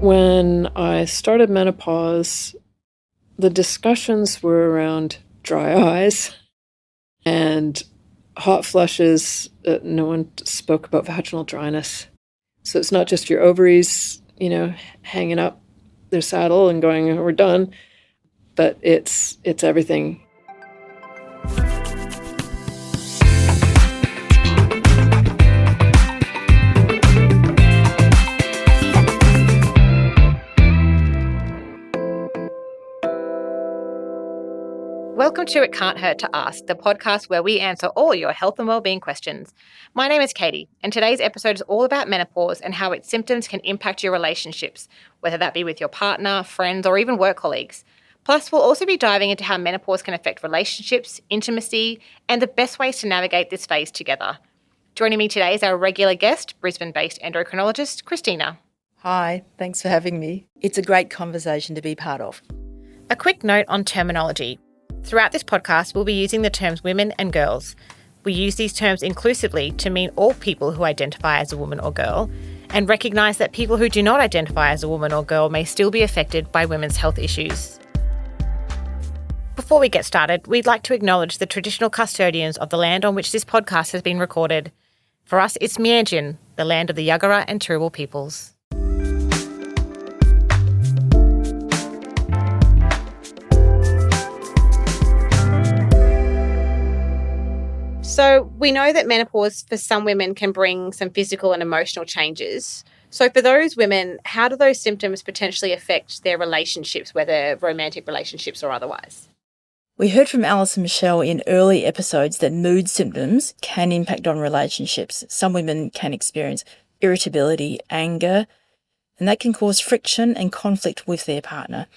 When I started menopause, the discussions were around dry eyes and hot flushes. No one spoke about vaginal dryness. So it's not just your ovaries, hanging up their saddle and going, "Oh, we're done," but it's everything. Welcome to It Can't Hurt to Ask, the podcast where we answer all your health and wellbeing questions. My name is Katie, and today's episode is all about menopause and how its symptoms can impact your relationships, whether that be with your partner, friends, or even work colleagues. Plus, we'll also be diving into how menopause can affect relationships, intimacy, and the best ways to navigate this phase together. Joining me today is our regular guest, Brisbane-based endocrinologist, Christina. Hi, thanks for having me. It's a great conversation to be part of. A quick note on terminology. Throughout this podcast, we'll be using the terms women and girls. We use these terms inclusively to mean all people who identify as a woman or girl, and recognise that people who do not identify as a woman or girl may still be affected by women's health issues. Before we get started, we'd like to acknowledge the traditional custodians of the land on which this podcast has been recorded. For us, it's Meanjin, the land of the Yagara and Turrbal peoples. So we know that menopause for some women can bring some physical and emotional changes. So for those women, how do those symptoms potentially affect their relationships, whether romantic relationships or otherwise? We heard from Alice and Michelle in early episodes that mood symptoms can impact on relationships. Some women can experience irritability, anger, and that can cause friction and conflict with their partner.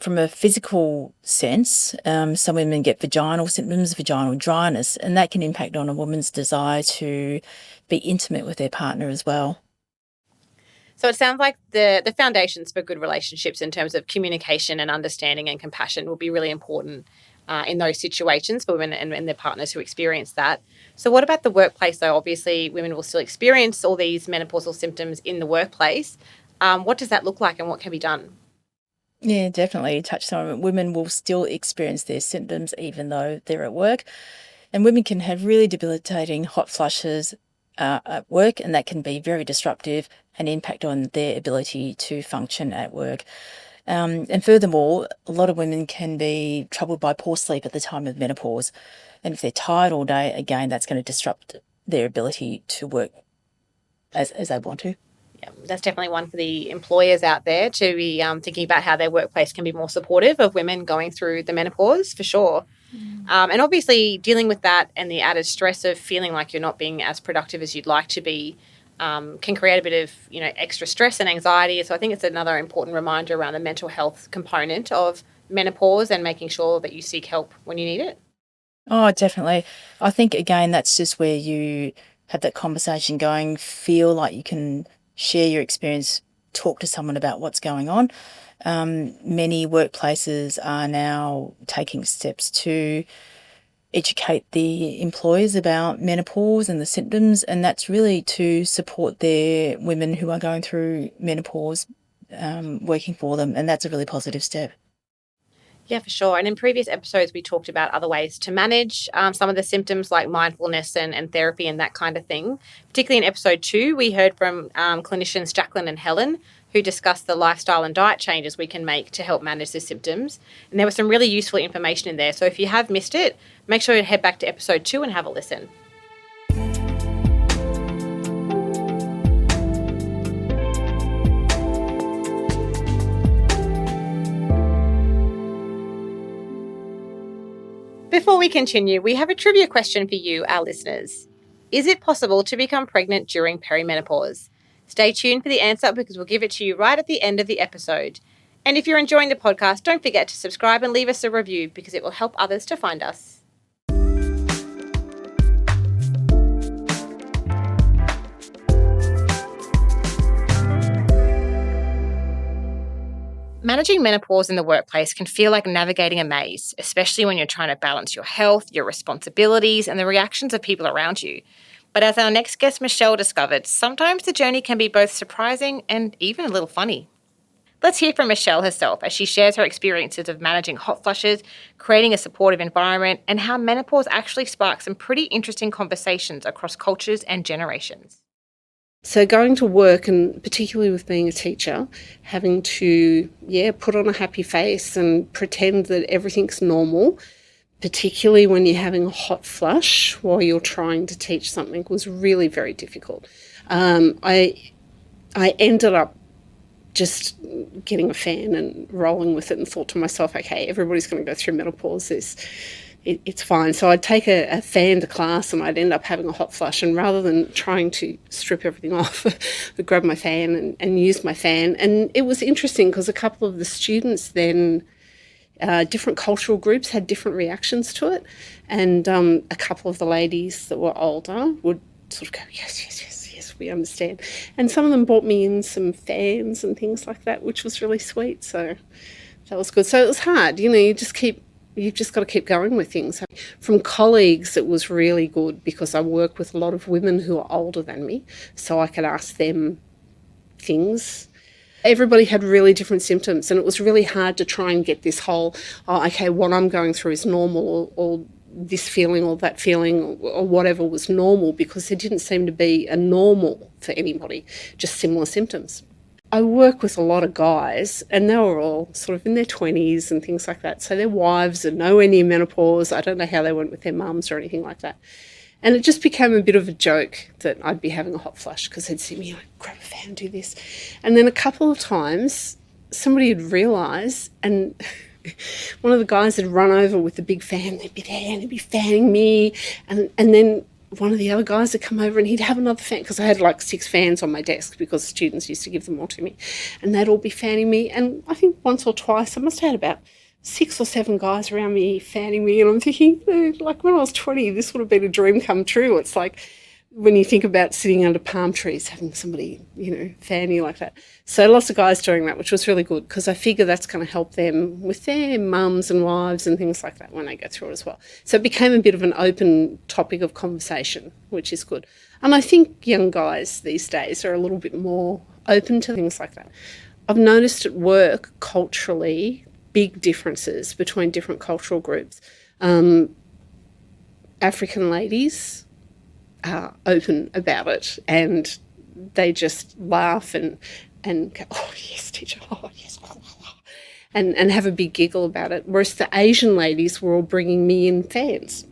From a physical sense, some women get vaginal symptoms, vaginal dryness, and that can impact on a woman's desire to be intimate with their partner as well. So it sounds like the foundations for good relationships in terms of communication and understanding and compassion will be really important in those situations for women and their partners who experience that. So what about the workplace, though? Obviously, women will still experience all these menopausal symptoms in the workplace. What does that look like and what can be done? Yeah, definitely. Touched on it. Women will still experience their symptoms even though they're at work. And women can have really debilitating hot flushes at work, and that can be very disruptive and impact on their ability to function at work. And furthermore, a lot of women can be troubled by poor sleep at the time of menopause. And if they're tired all day, again, that's going to disrupt their ability to work as they want to. Yeah, that's definitely one for the employers out there to be thinking about how their workplace can be more supportive of women going through the menopause, for sure. And obviously dealing with that and the added stress of feeling like you're not being as productive as you'd like to be can create a bit of, extra stress and anxiety. So I think it's another important reminder around the mental health component of menopause and making sure that you seek help when you need it. Oh, definitely. I think, again, that's just where you have that conversation going, feel like you can share your experience, talk to someone about what's going on. Many workplaces are now taking steps to educate the employers about menopause and the symptoms, and that's really to support their women who are going through menopause, working for them, and that's a really positive step. Yeah, for sure. And in previous episodes, we talked about other ways to manage some of the symptoms like mindfulness and therapy and that kind of thing. Particularly in episode 2, we heard from clinicians Jacqueline and Helen, who discussed the lifestyle and diet changes we can make to help manage the symptoms. And there was some really useful information in there. So if you have missed it, make sure you head back to episode 2 and have a listen. Before we continue, we have a trivia question for you, our listeners. Is it possible to become pregnant during perimenopause? Stay tuned for the answer because we'll give it to you right at the end of the episode. And if you're enjoying the podcast, don't forget to subscribe and leave us a review because it will help others to find us. Managing menopause in the workplace can feel like navigating a maze, especially when you're trying to balance your health, your responsibilities, and the reactions of people around you. But as our next guest, Michelle, discovered, sometimes the journey can be both surprising and even a little funny. Let's hear from Michelle herself as she shares her experiences of managing hot flushes, creating a supportive environment, and how menopause actually sparks some pretty interesting conversations across cultures and generations. So going to work, and particularly with being a teacher, having to, put on a happy face and pretend that everything's normal, particularly when you're having a hot flush while you're trying to teach something, was really very difficult. I ended up just getting a fan and rolling with it and thought to myself, okay, everybody's going to go through menopause. It's fine. So I'd take a fan to class and I'd end up having a hot flush. And rather than trying to strip everything off, I'd grab my fan and use my fan. And it was interesting because a couple of the students then, different cultural groups had different reactions to it. And a couple of the ladies that were older would sort of go, yes, we understand. And some of them brought me in some fans and things like that, which was really sweet. So that was good. So it was hard, you've just got to keep going with things. From colleagues, it was really good because I work with a lot of women who are older than me, so I could ask them things. Everybody had really different symptoms, and it was really hard to try and get this whole, what I'm going through is normal, or this feeling or that feeling or whatever was normal, because there didn't seem to be a normal for anybody, just similar symptoms. I work with a lot of guys and they were all sort of in their 20s and things like that. So their wives are nowhere near menopause. I don't know how they went with their mums or anything like that. And it just became a bit of a joke that I'd be having a hot flush because they'd see me, grab a fan, do this. And then a couple of times somebody would realise, and one of the guys had run over with the big fan. They'd be there and they'd be fanning me. And then one of the other guys would come over and he'd have another fan, because I had like 6 fans on my desk because students used to give them all to me. And they'd all be fanning me. And I think once or twice I must have had about 6 or 7 guys around me fanning me. And I'm thinking, like when I was 20, this would have been a dream come true. It's like when you think about sitting under palm trees, having somebody, fan you like that. So lots of guys doing that, which was really good because I figure that's going to help them with their mums and wives and things like that when they go through it as well. So it became a bit of an open topic of conversation, which is good. And I think young guys these days are a little bit more open to things like that. I've noticed at work culturally big differences between different cultural groups. African ladies are open about it and they just laugh and go, oh yes teacher, oh yes, and have a big giggle about it, whereas the Asian ladies were all bringing me in fans.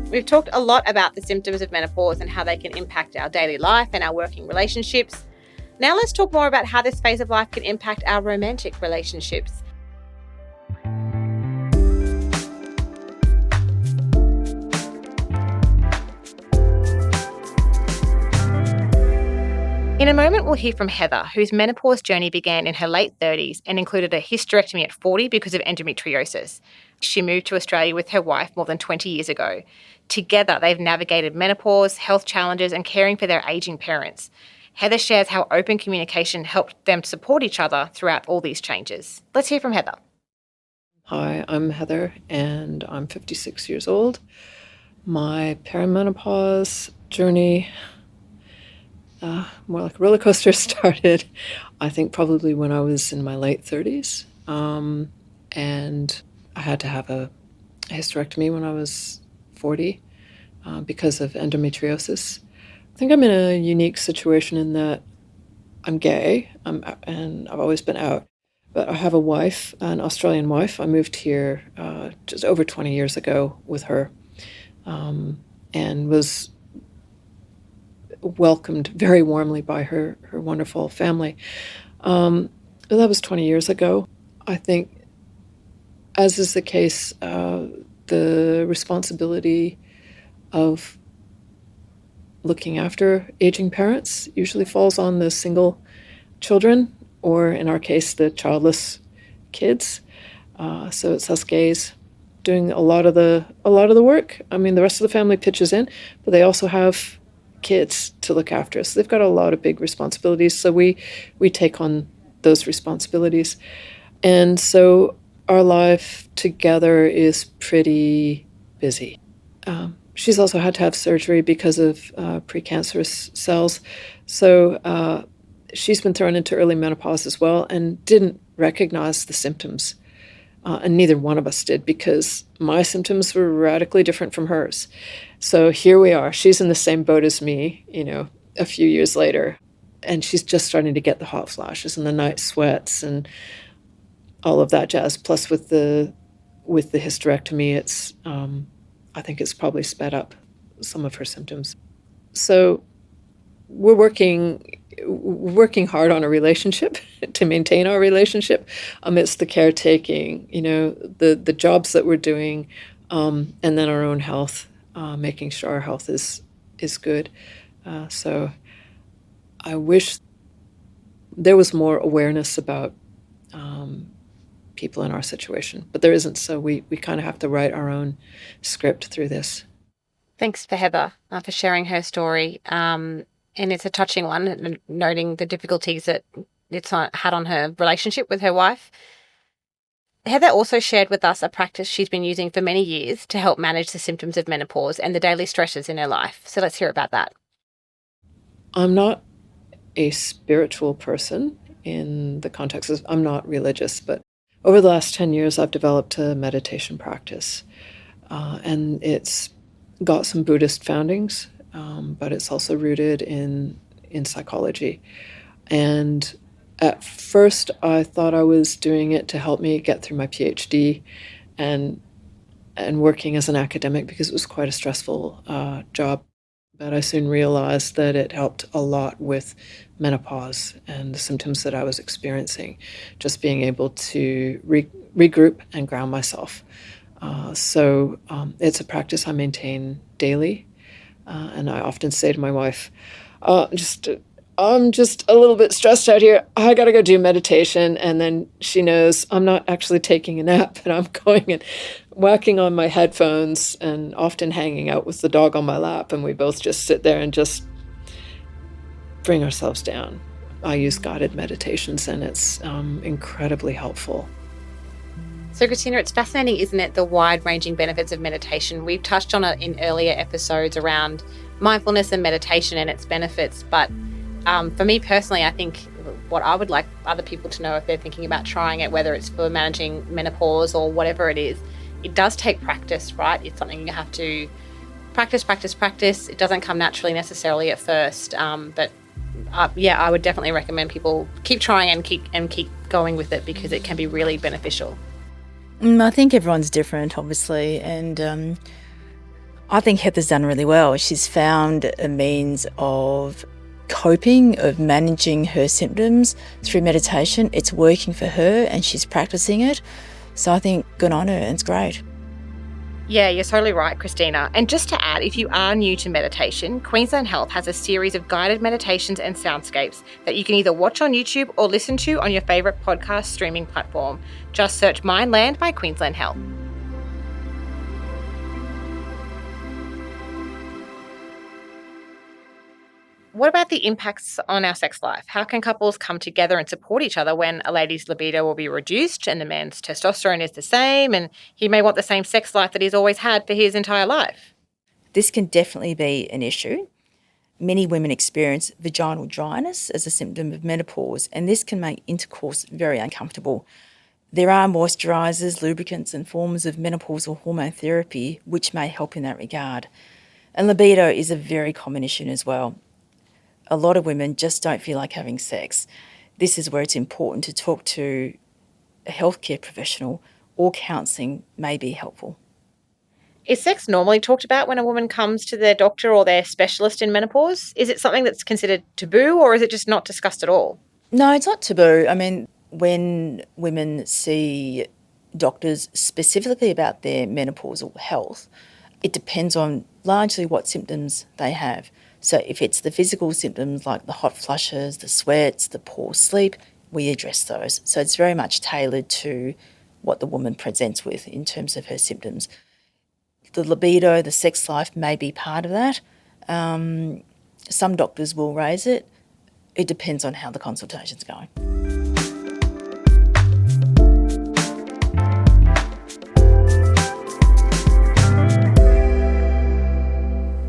We've talked a lot about the symptoms of menopause and how they can impact our daily life and our working relationships. Now let's talk more about how this phase of life can impact our romantic relationships. In a moment, we'll hear from Heather, whose menopause journey began in her late 30s and included a hysterectomy at 40 because of endometriosis. She moved to Australia with her wife more than 20 years ago. Together, they've navigated menopause, health challenges, and caring for their ageing parents. Heather shares how open communication helped them support each other throughout all these changes. Let's hear from Heather. Hi, I'm Heather, and I'm 56 years old. My perimenopause journey, more like a roller coaster, started, I think, probably when I was in my late 30s. And I had to have a hysterectomy when I was 40 because of endometriosis. I think I'm in a unique situation in that I'm gay and I've always been out. But I have a wife, an Australian wife. I moved here just over 20 years ago with her and was welcomed very warmly by her wonderful family. That was 20 years ago. I think, as is the case, the responsibility of looking after aging parents usually falls on the single children, or in our case, the childless kids. So it's us gays doing a lot of the work. I mean, the rest of the family pitches in, but they also have kids to look after. So they've got a lot of big responsibilities. So we take on those responsibilities. And so our life together is pretty busy. she's also had to have surgery because of precancerous cells. So she's been thrown into early menopause as well and didn't recognize the symptoms. And neither one of us did, because my symptoms were radically different from hers. So here we are. She's in the same boat as me, a few years later. And she's just starting to get the hot flashes and the night sweats and all of that jazz. Plus with the hysterectomy, I think it's probably sped up some of her symptoms. So we're working hard on a relationship to maintain our relationship amidst the caretaking, the jobs that we're doing, and then our own health, making sure our health is good. So I wish there was more awareness about people in our situation, but there isn't. So we kind of have to write our own script through this. Thanks for Heather for sharing her story. And it's a touching one, noting the difficulties that it's had on her relationship with her wife. Heather also shared with us a practice she's been using for many years to help manage the symptoms of menopause and the daily stresses in her life. So let's hear about that. I'm not a spiritual person in the context of, I'm not religious, but over the last 10 years, I've developed a meditation practice. And it's got some Buddhist foundings, but it's also rooted in psychology. And at first, I thought I was doing it to help me get through my PhD and working as an academic, because it was quite a stressful job. But I soon realized that it helped a lot with menopause and the symptoms that I was experiencing, just being able to regroup and ground myself. So it's a practice I maintain daily. And I often say to my wife, I'm just a little bit stressed out here. I got to go do meditation. And then she knows I'm not actually taking a nap, and I'm going and whacking on my headphones and often hanging out with the dog on my lap. And we both just sit there and just bring ourselves down. I use guided meditations, and it's incredibly helpful. So, Christina, it's fascinating, isn't it, the wide-ranging benefits of meditation? We've touched on it in earlier episodes around mindfulness and meditation and its benefits. But for me personally, I think what I would like other people to know if they're thinking about trying it, whether it's for managing menopause or whatever it is, it does take practice, right? It's something you have to practice. It doesn't come naturally necessarily at first. But I would definitely recommend people keep trying and keep going with it, because it can be really beneficial. I think everyone's different, obviously, and I think Heather's done really well. She's found a means of coping, of managing her symptoms through meditation. It's working for her and she's practicing it. So I think good on her, and it's great. Yeah, you're totally right, Christina. And just to add, if you are new to meditation, Queensland Health has a series of guided meditations and soundscapes that you can either watch on YouTube or listen to on your favourite podcast streaming platform. Just search Mindland by Queensland Health. What about the impacts on our sex life? How can couples come together and support each other when a lady's libido will be reduced and the man's testosterone is the same, and he may want the same sex life that he's always had for his entire life? This can definitely be an issue. Many women experience vaginal dryness as a symptom of menopause, and this can make intercourse very uncomfortable. There are moisturisers, lubricants and forms of menopausal hormone therapy which may help in that regard. And libido is a very common issue as well. A lot of women just don't feel like having sex. This is where it's important to talk to a healthcare professional, or counselling may be helpful. Is sex normally talked about when a woman comes to their doctor or their specialist in menopause? Is it something that's considered taboo, or is it just not discussed at all? No, it's not taboo. I mean, when women see doctors specifically about their menopausal health, it depends on largely what symptoms they have. So if it's the physical symptoms like the hot flushes, the sweats, the poor sleep, we address those. So it's very much tailored to what the woman presents with in terms of her symptoms. The libido, the sex life may be part of that. Some doctors will raise it. It depends on how the consultation's going.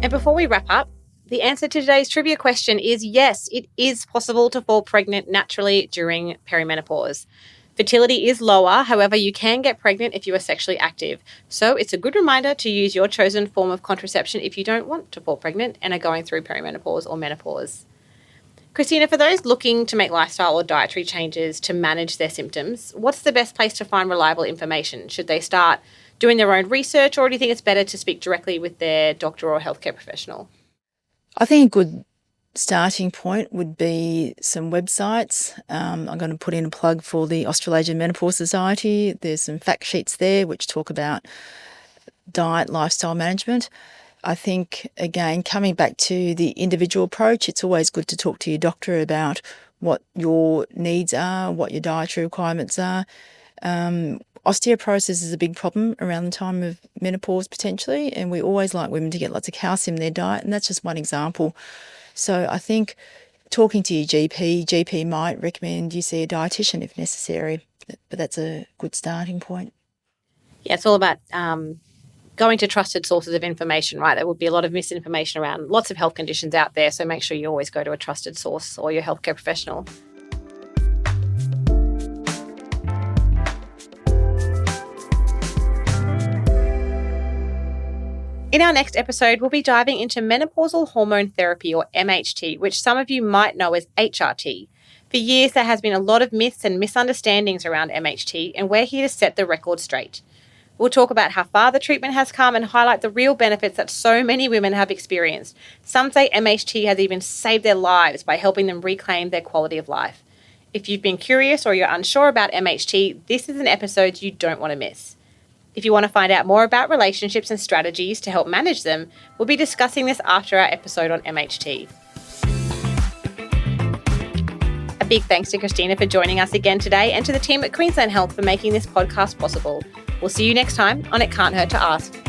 And before we wrap up, the answer to today's trivia question is yes, it is possible to fall pregnant naturally during perimenopause. Fertility is lower, however, you can get pregnant if you are sexually active. So it's a good reminder to use your chosen form of contraception if you don't want to fall pregnant and are going through perimenopause or menopause. Christina, for those looking to make lifestyle or dietary changes to manage their symptoms, what's the best place to find reliable information? Should they start doing their own research, or do you think it's better to speak directly with their doctor or healthcare professional? I think a good starting point would be some websites. I'm going to put in a plug for the Australasian Menopause Society. There's some fact sheets there which talk about diet, lifestyle management. I think, again, coming back to the individual approach, it's always good to talk to your doctor about what your needs are, what your dietary requirements are. Osteoporosis is a big problem around the time of menopause potentially, and we always like women to get lots of calcium in their diet, and that's just one example. So I think talking to your GP might recommend you see a dietitian if necessary, but that's a good starting point. Yeah, it's all about going to trusted sources of information, right? There would be a lot of misinformation around lots of health conditions out there, so make sure you always go to a trusted source or your healthcare professional. In our next episode, we'll be diving into menopausal hormone therapy, or MHT, which some of you might know as HRT. For years, there has been a lot of myths and misunderstandings around MHT, and we're here to set the record straight. We'll talk about how far the treatment has come and highlight the real benefits that so many women have experienced. Some say MHT has even saved their lives by helping them reclaim their quality of life. If you've been curious or you're unsure about MHT, this is an episode you don't want to miss. If you want to find out more about relationships and strategies to help manage them, we'll be discussing this after our episode on MHT. A big thanks to Christina for joining us again today, and to the team at Queensland Health for making this podcast possible. We'll see you next time on It Can't Hurt to Ask.